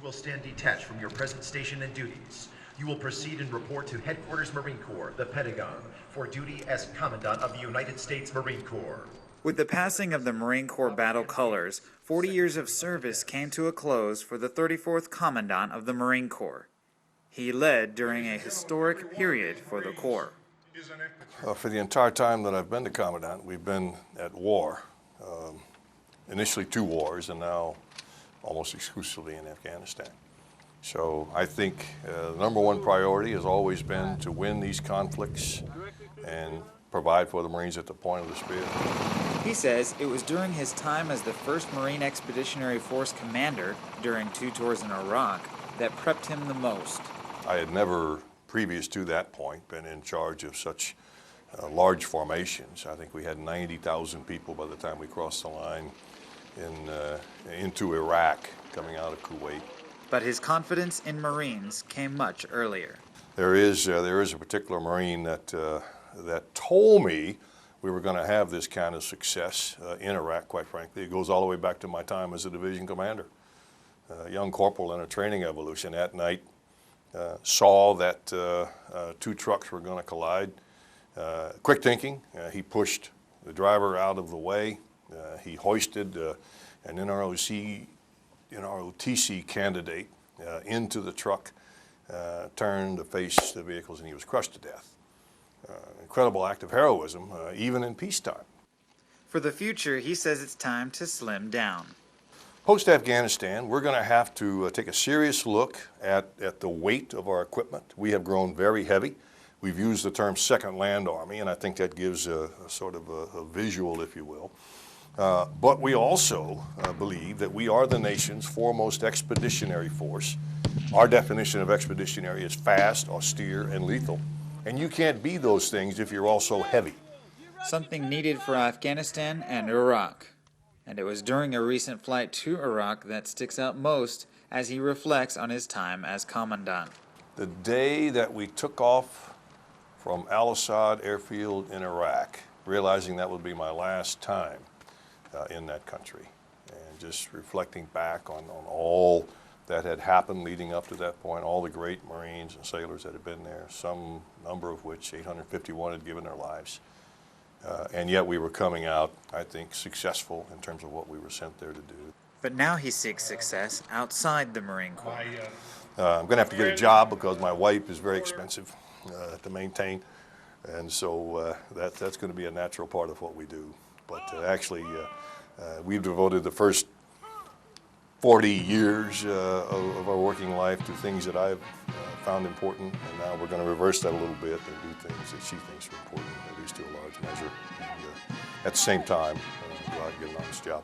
You will stand detached from your present station and duties. You will proceed and report to Headquarters Marine Corps, the Pentagon, for duty as Commandant of the United States Marine Corps. With the passing of the Marine Corps battle colors, 40 years of service came to a close for the 34th Commandant of the Marine Corps. He led during a historic period for the Corps. For the entire time that I've been the Commandant, we've been at war. Initially 2 wars, and now almost exclusively in Afghanistan. So I think the #1 priority has always been to win these conflicts and provide for the Marines at the point of the spear. He says it was during his time as the 1st Marine Expeditionary Force commander during 2 tours in Iraq that prepped him the most. I had never, previous to that point, been in charge of such large formations. I think we had 90,000 people by the time we crossed the line into Iraq, coming out of Kuwait. But his confidence in Marines came much earlier. There is a particular Marine that told me we were going to have this kind of success in Iraq, quite frankly. It goes all the way back to my time as a division commander. A young corporal in a training evolution that night saw that 2 trucks were going to collide. Quick thinking, he pushed the driver out of the way. He hoisted an NROTC candidate into the truck, turned to face the vehicles, and he was crushed to death. Incredible act of heroism, even in peacetime. For the future, he says it's time to slim down. Post-Afghanistan, we're going to have to take a serious look at the weight of our equipment. We have grown very heavy. We've used the term Second Land Army, and I think that gives a sort of a visual, if you will. But we also believe that we are the nation's foremost expeditionary force. Our definition of expeditionary is fast, austere, and lethal. And you can't be those things if you're also heavy. Something needed for Afghanistan and Iraq. And it was during a recent flight to Iraq that sticks out most as he reflects on his time as Commandant. The day that we took off from Al-Assad airfield in Iraq, realizing that would be my last time in that country, and just reflecting back on all that had happened leading up to that point, all the great Marines and sailors that had been there, some number of which, 851, had given their lives. And yet we were coming out, I think, successful in terms of what we were sent there to do. But now he seeks success outside the Marine Corps. I'm going to have to get a job because my wife is very expensive to maintain, and so that's going to be a natural part of what we do. But actually, we've devoted the first 40 years of our working life to things that I've found important, and now we're going to reverse that a little bit and do things that she thinks are important, at least to a large measure, and at the same time, go out and get an honest job.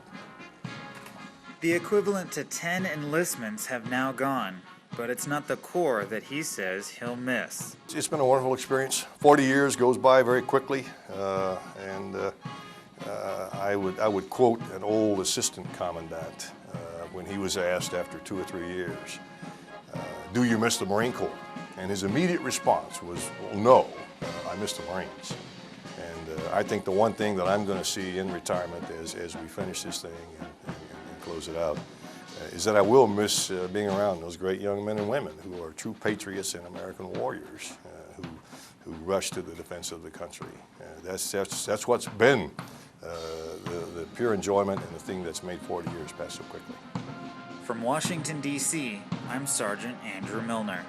The equivalent to 10 enlistments have now gone, but it's not the Corps that he says he'll miss. It's been a wonderful experience. 40 years goes by very quickly, and I would quote an old assistant commandant when he was asked after 2 or 3 years, do you miss the Marine Corps? And his immediate response was, well, no, I miss the Marines. And I think the one thing that I'm going to see in retirement as we finish this thing and close it out is that I will miss being around those great young men and women who are true patriots and American warriors who rush to the defense of the country. That's what's been the pure enjoyment and the thing that's made 40 years pass so quickly. From Washington, D.C., I'm Sgt Andrew Milner.